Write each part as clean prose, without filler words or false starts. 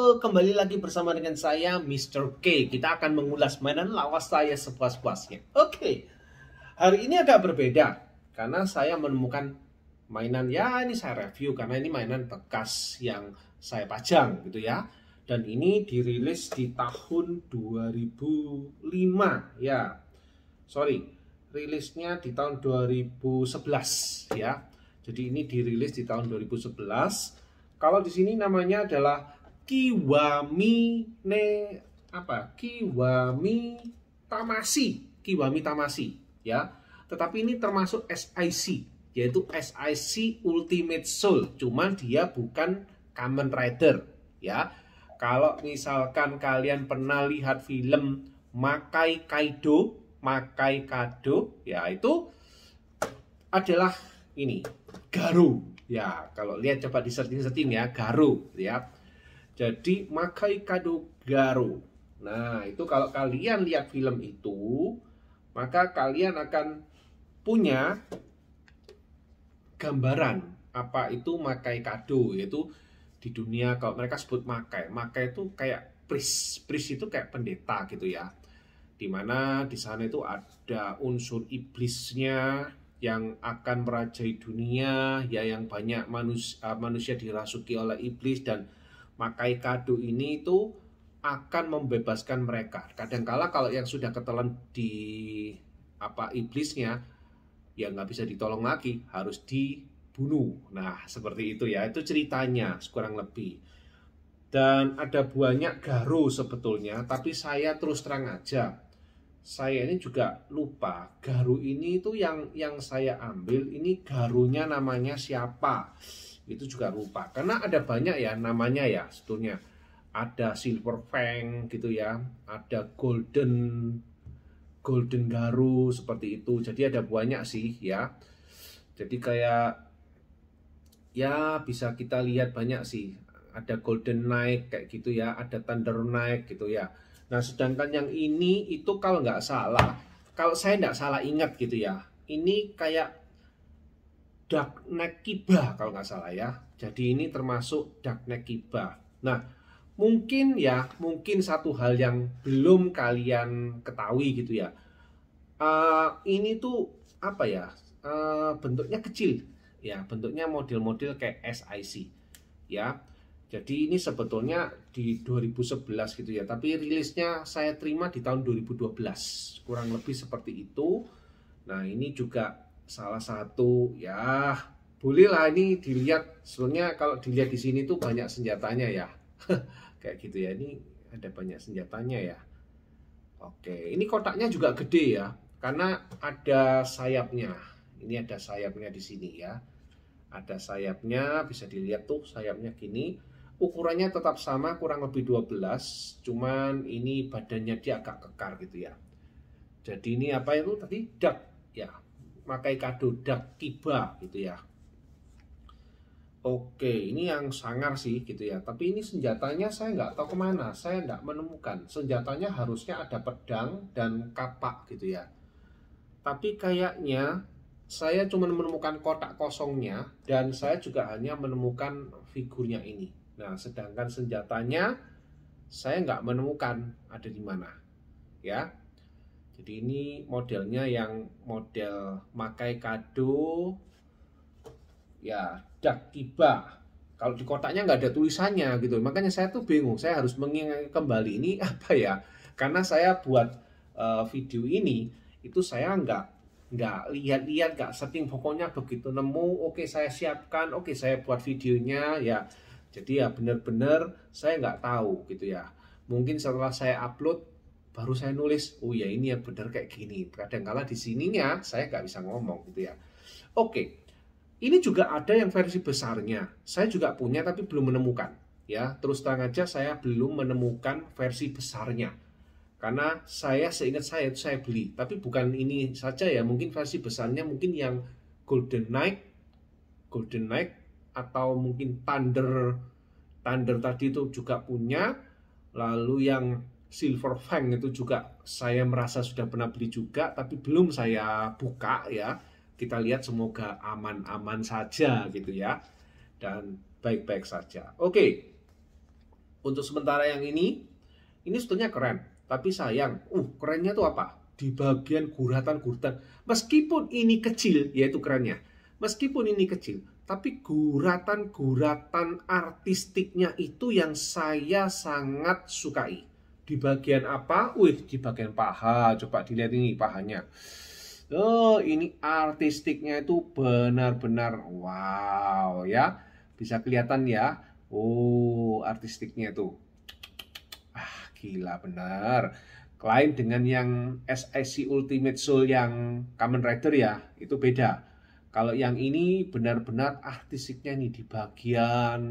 kembali lagi bersama dengan saya Mr. K. Kita akan mengulas mainan lawas saya sepuas-puasnya. Oke, hari ini agak berbeda karena saya menemukan mainan, ya ini saya review karena ini mainan bekas yang saya pajang gitu ya. Dan ini dirilis di tahun 2005 ya. Sorry, rilisnya di tahun 2011 ya. Jadi ini dirilis di tahun 2011. Kalau di sini namanya adalah Kiwami Kiwami Tamashii ya. Tetapi ini termasuk SIC, yaitu SIC Ultimate Soul. Cuman dia bukan Kamen Rider ya. Kalau misalkan kalian pernah lihat film Makai Kado ya, itu adalah ini Garou ya. Kalau lihat coba di setting ya, Garou ya. Jadi Makai Kado Garou. Nah, itu kalau kalian lihat film itu, maka kalian akan punya gambaran apa itu Makai Kado, yaitu di dunia kalau mereka sebut Makai. Makai itu kayak priest itu kayak pendeta gitu ya. Dimana di sana itu ada unsur iblisnya yang akan merajai dunia ya, yang banyak manusia dirasuki oleh iblis, dan Makai Kado ini itu akan membebaskan mereka. Kadangkala kalau yang sudah ketelan di iblisnya, ya nggak bisa ditolong lagi, harus dibunuh. Nah seperti itu ya, itu ceritanya kurang lebih. Dan ada banyak Garou sebetulnya, tapi saya terus terang aja, saya ini juga lupa Garou ini itu yang saya ambil ini Garounya namanya siapa, itu juga lupa karena ada banyak ya namanya ya sebetulnya. Ada Silver Fang gitu ya, ada Golden Garou seperti itu. Jadi ada banyak sih ya. Jadi kayak ya bisa kita lihat banyak sih. Ada Golden Knight kayak gitu ya, ada Thunder Knight gitu ya. Nah sedangkan yang ini itu kalau nggak salah, kalau saya nggak salah ingat gitu ya, ini kayak Dark Knight Kiba kalau nggak salah ya. Jadi ini termasuk Dark Knight Kiba. Nah mungkin satu hal yang belum kalian ketahui gitu ya, ini tuh apa ya, bentuknya kecil ya, bentuknya model-model kayak SIC ya. Jadi ini sebetulnya di 2011 gitu ya, tapi rilisnya saya terima di tahun 2012 kurang lebih seperti itu. Nah ini juga salah satu ya, bolehlah ini dilihat. Sebenarnya kalau dilihat di sini tuh banyak senjatanya ya. Kayak gitu ya, ini ada banyak senjatanya ya. Oke, ini kotaknya juga gede ya, karena ada sayapnya. Ini ada sayapnya di sini ya. Ada sayapnya, bisa dilihat tuh sayapnya gini. Ukurannya tetap sama, kurang lebih 12, cuman ini badannya dia agak kekar gitu ya. Jadi ini apa itu tadi, Dark ya, Makai Kado Dark Kiba gitu ya. Oke, ini yang sangar sih gitu ya. Tapi ini senjatanya saya nggak tahu kemana, saya nggak menemukan. Senjatanya harusnya ada pedang dan kapak gitu ya. Tapi kayaknya saya cuma menemukan kotak kosongnya, dan saya juga hanya menemukan figurnya ini. Nah, sedangkan senjatanya saya nggak menemukan ada di mana ya. Jadi ini modelnya yang model Makai Kado ya, Dark Kiba. Kalau di kotaknya nggak ada tulisannya gitu, makanya saya tuh bingung, saya harus mengingat kembali ini apa ya. Karena saya buat video ini itu saya nggak lihat-lihat, nggak setting, pokoknya begitu nemu oke saya siapkan, oke saya buat videonya ya. Jadi ya bener-bener saya nggak tahu gitu ya. Mungkin setelah saya upload baru saya nulis, oh ya ini yang bener kayak gini. Kadang-kala di sininya saya nggak bisa ngomong gitu ya. Oke. Ini juga ada yang versi besarnya. Saya juga punya tapi belum menemukan. Ya, terus terang aja saya belum menemukan versi besarnya. Karena seingat saya itu saya beli, tapi bukan ini saja ya. Mungkin versi besarnya mungkin yang Golden Knight atau mungkin Thunder tadi itu juga punya. Lalu yang Silver Fang itu juga saya merasa sudah pernah beli juga, tapi belum saya buka ya. Kita lihat semoga aman-aman saja gitu ya, dan baik-baik saja. Oke. Untuk sementara yang ini sebetulnya keren. Tapi sayang, kerennya tuh apa? Di bagian guratan-guratan. Meskipun ini kecil, yaitu kerennya. Meskipun ini kecil, tapi guratan-guratan artistiknya itu yang saya sangat sukai. Di bagian apa? Di bagian paha. Coba dilihat ini pahanya. Oh, ini artistiknya itu benar-benar wow ya. Bisa kelihatan ya. Oh, artistiknya itu. Gila benar. Lain dengan yang SIC Ultimate Soul yang Kamen Rider ya, itu beda. Kalau yang ini benar-benar artistiknya nih di bagian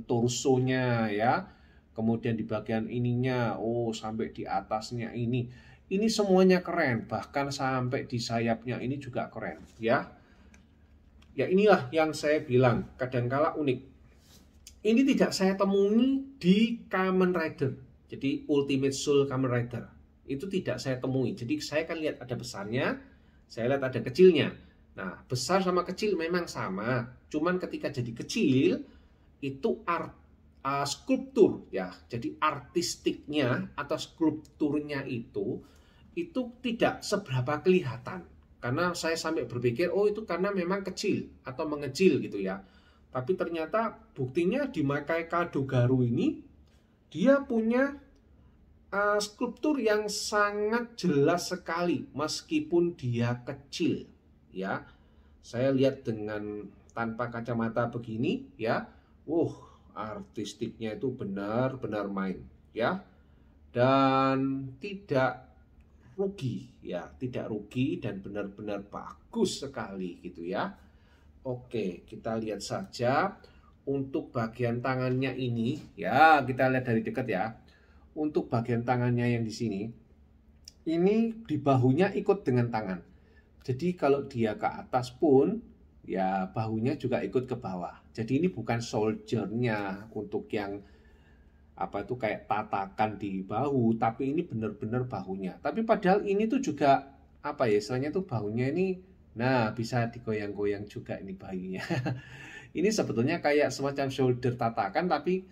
torsonya ya. Kemudian di bagian ininya, sampai di atasnya ini. Ini semuanya keren, bahkan sampai di sayapnya ini juga keren ya. Ya inilah yang saya bilang, kadangkala unik. Ini tidak saya temui di Kamen Rider. Jadi Ultimate Soul Kamen Rider itu tidak saya temui. Jadi saya kan lihat ada besarnya, saya lihat ada kecilnya. Nah, besar sama kecil memang sama. Cuman ketika jadi kecil itu skulptur ya. Jadi artistiknya atau skulpturnya itu tidak seberapa kelihatan. Karena saya sampai berpikir, itu karena memang kecil atau mengecil gitu ya. Tapi ternyata buktinya di Makai Kado Garu ini dia punya skulptur yang sangat jelas sekali meskipun dia kecil ya. Saya lihat dengan tanpa kacamata begini ya. Artistiknya itu benar-benar main ya. Dan tidak rugi ya, tidak rugi dan benar-benar bagus sekali gitu ya. Oke, kita lihat saja. Untuk bagian tangannya ini, ya kita lihat dari dekat ya. Untuk bagian tangannya yang di sini, ini di bahunya ikut dengan tangan. Jadi kalau dia ke atas pun, ya bahunya juga ikut ke bawah. Jadi ini bukan soldiernya untuk yang kayak tatakan di bahu, tapi ini benar-benar bahunya. Tapi padahal ini tuh juga istilahnya tuh bahunya ini, bisa digoyang-goyang juga ini bahunya. Ini sebetulnya kayak semacam shoulder tatakan, tapi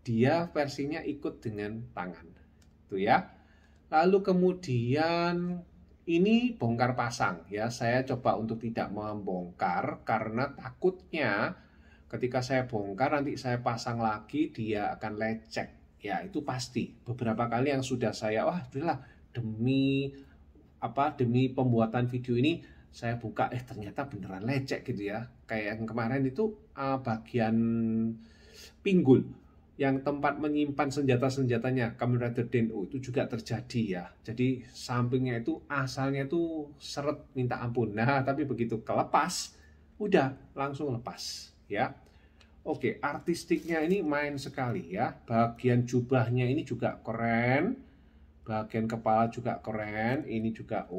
dia versinya ikut dengan tangan. Itu ya. Lalu kemudian ini bongkar pasang ya. Saya coba untuk tidak membongkar karena takutnya ketika saya bongkar nanti saya pasang lagi dia akan lecek. Ya, itu pasti. Beberapa kali yang sudah saya udahlah demi pembuatan video ini saya buka, ternyata beneran lecek gitu ya. Kayak yang kemarin itu bagian pinggul yang tempat menyimpan senjata-senjatanya Kamen Rider Den-O itu juga terjadi ya. Jadi sampingnya itu asalnya itu seret minta ampun. Nah, tapi begitu kelepas, udah langsung lepas ya. Oke, artistiknya ini main sekali ya. Bagian jubahnya ini juga keren. Bagian kepala juga keren, ini juga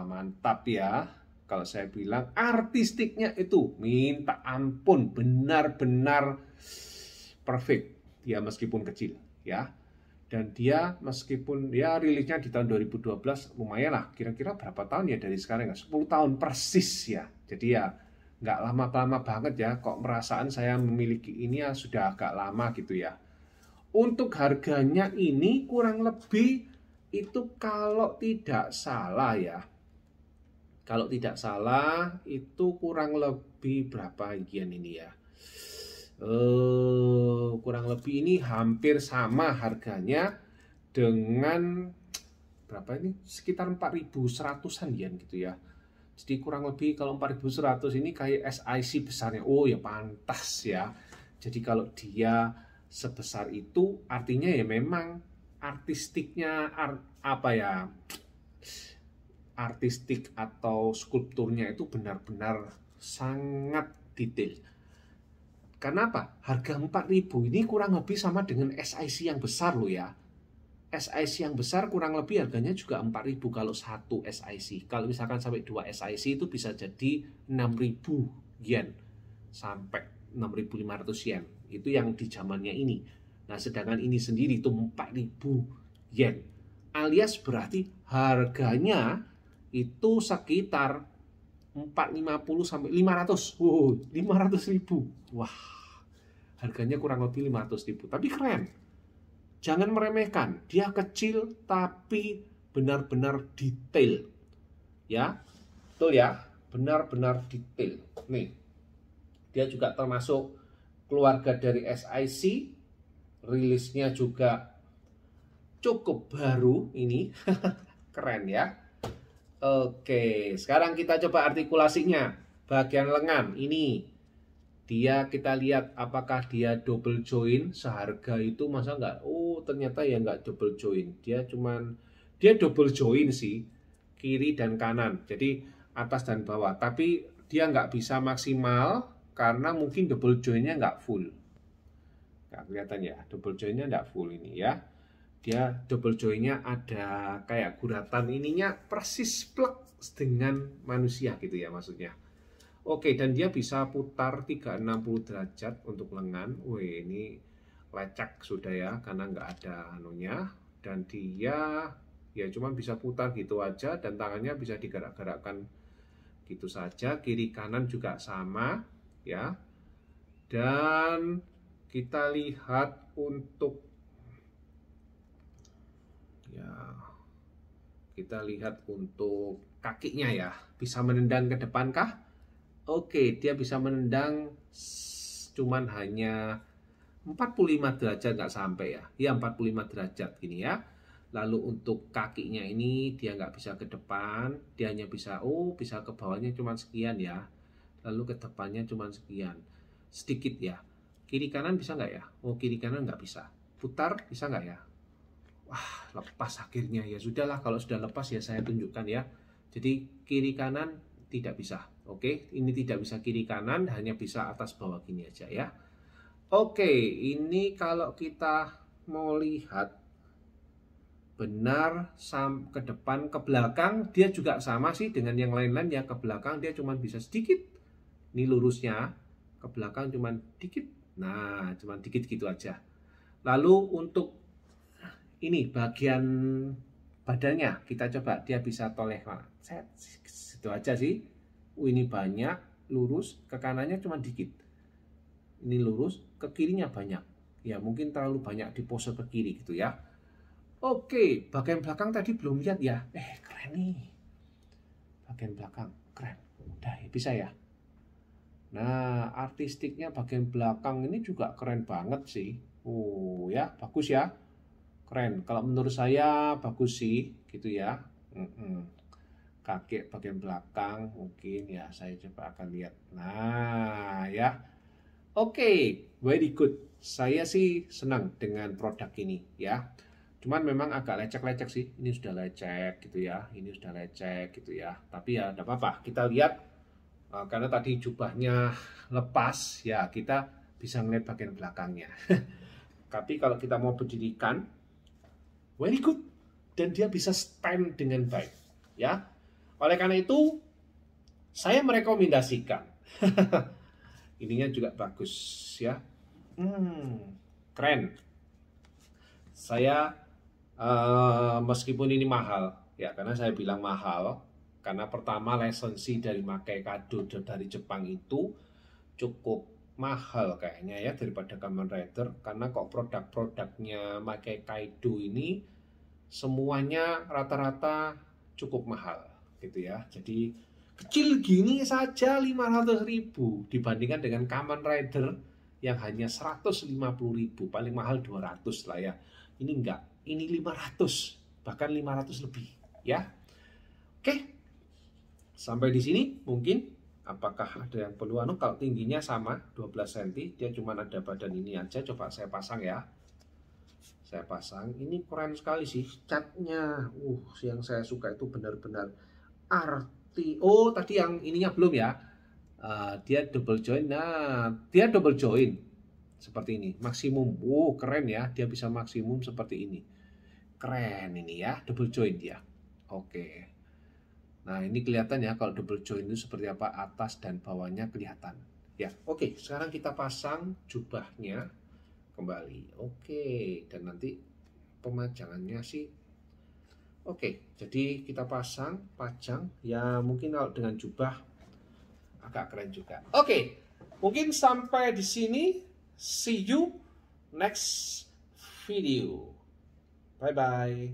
mantap ya. Kalau saya bilang artistiknya itu minta ampun, benar-benar perfect. Dia meskipun kecil ya. Dan dia meskipun rilisnya di tahun 2012 lumayan lah. Kira-kira berapa tahun ya dari sekarang? 10 tahun persis ya. Jadi ya nggak lama-lama banget ya. Kok perasaan saya memiliki ini ya sudah agak lama gitu ya. Untuk harganya ini kurang lebih itu kalau tidak salah ya. Kalau tidak salah itu kurang lebih berapa yen ini ya. Kurang lebih ini hampir sama harganya dengan berapa ini? Sekitar 4.100-an yen gitu ya. Jadi kurang lebih kalau 4.100 ini kayak SIC besarnya. Ya pantas ya. Jadi kalau dia sebesar itu artinya ya memang artistiknya artistik atau skulpturnya itu benar-benar sangat detail. Kenapa? Harga 4.000 ini kurang lebih sama dengan SIC yang besar loh ya. SIC yang besar kurang lebih harganya juga 4.000 kalau satu SIC. Kalau misalkan sampai 2 SIC itu bisa jadi 6.000 yen sampai 6.500 yen. Itu yang di zamannya ini. Nah, sedangkan ini sendiri itu 4.000 yen. Alias berarti harganya itu sekitar 450 sampai 500. 500.000. Wah. Harganya kurang lebih 500.000. Tapi keren. Jangan meremehkan, dia kecil tapi benar-benar detail. Ya, betul ya, benar-benar detail. Nih, dia juga termasuk keluarga dari SIC, rilisnya juga cukup baru ini. Keren ya. Oke, sekarang kita coba artikulasinya. Bagian lengan ini dia kita lihat apakah dia double join seharga itu, masa nggak? Oh, ternyata ya nggak double join. Dia double join sih, kiri dan kanan. Jadi atas dan bawah. Tapi dia nggak bisa maksimal karena mungkin double joinnya nggak full. Nggak kelihatan ya, double joinnya nggak full ini ya. Dia double joinnya ada kayak guratan ininya persis plek dengan manusia gitu ya maksudnya. Oke, dan dia bisa putar 360 derajat untuk lengan. Wih, ini lecek sudah ya, karena nggak ada anunya. Dan dia ya cuma bisa putar gitu aja, dan tangannya bisa digerak-gerakkan gitu saja. Kiri kanan juga sama ya. Dan kita lihat untuk kakinya ya, bisa menendang ke depan kah? Oke, dia bisa menendang cuman hanya 45 derajat, nggak sampai ya. Ya 45 derajat gini ya. Lalu untuk kakinya ini dia nggak bisa ke depan, dia hanya bisa bisa ke bawahnya cuman sekian ya. Lalu ke depannya cuman sekian. Sedikit ya. Kiri kanan bisa nggak ya? Oh, kiri kanan nggak bisa. Putar bisa nggak ya? Wah, lepas akhirnya. Ya sudahlah, kalau sudah lepas ya saya tunjukkan ya. Jadi kiri kanan tidak bisa. Oke, ini tidak bisa kiri kanan, hanya bisa atas bawah gini aja ya. Oke, ini kalau kita mau lihat benar ke depan, ke belakang dia juga sama sih dengan yang lain-lain ya. Ke belakang dia cuma bisa sedikit. Ini lurusnya, ke belakang cuma dikit. Nah, cuma dikit gitu aja. Lalu untuk ini bagian badannya kita coba, dia bisa toleh mana? Itu aja sih. Ini banyak, lurus, ke kanannya cuma dikit. Ini lurus, ke kirinya banyak. Ya mungkin terlalu banyak di pose ke kiri gitu ya. Oke, bagian belakang tadi belum lihat ya. Keren nih. Bagian belakang, keren. Udah, bisa ya. Nah, artistiknya bagian belakang ini juga keren banget sih. Ya, bagus ya. Keren. Kalau menurut saya bagus sih, gitu ya. Kaki bagian belakang mungkin ya, saya coba akan lihat. Nah ya, oke, very good. Saya sih senang dengan produk ini ya. Cuman memang agak lecek-lecek sih. Ini sudah lecek gitu ya, ini sudah lecek gitu ya. Tapi ya tidak apa-apa, kita lihat karena tadi jubahnya lepas ya, kita bisa ngeliat bagian belakangnya. Tapi kalau kita mau berdirikan, very good, dan dia bisa stand dengan baik ya. Oleh karena itu, saya merekomendasikan. Ininya juga bagus ya. Keren. Saya meskipun ini mahal ya, karena saya bilang mahal karena pertama lisensi dari Makai Kado dari Jepang itu cukup mahal kayaknya ya daripada Kamen Rider, karena kok produk-produknya Makai Kaido ini semuanya rata-rata cukup mahal gitu ya. Jadi kecil gini saja 500.000 dibandingkan dengan Kamen Rider yang hanya 150.000, paling mahal 200 lah ya. Ini enggak, ini 500, bahkan 500 lebih ya. Oke, sampai di sini mungkin. Apakah ada yang perlu kalau tingginya sama 12 cm, dia cuma ada badan ini aja. Coba saya pasang ya. Saya pasang, ini keren sekali sih catnya. Yang saya suka itu benar-benar arti. Oh, tadi yang ininya belum ya. Dia double join. Nah, dia double join seperti ini, maksimum. Keren ya, dia bisa maksimum seperti ini. Keren ini ya, double join dia. Oke. Nah, ini kelihatan ya kalau double join itu seperti apa, atas dan bawahnya kelihatan. Ya, oke. Sekarang kita pasang jubahnya kembali. Oke, dan nanti pemajangannya sih. Oke, jadi kita pajang. Ya, mungkin kalau dengan jubah agak keren juga. Oke, mungkin sampai di sini. See you next video. Bye bye.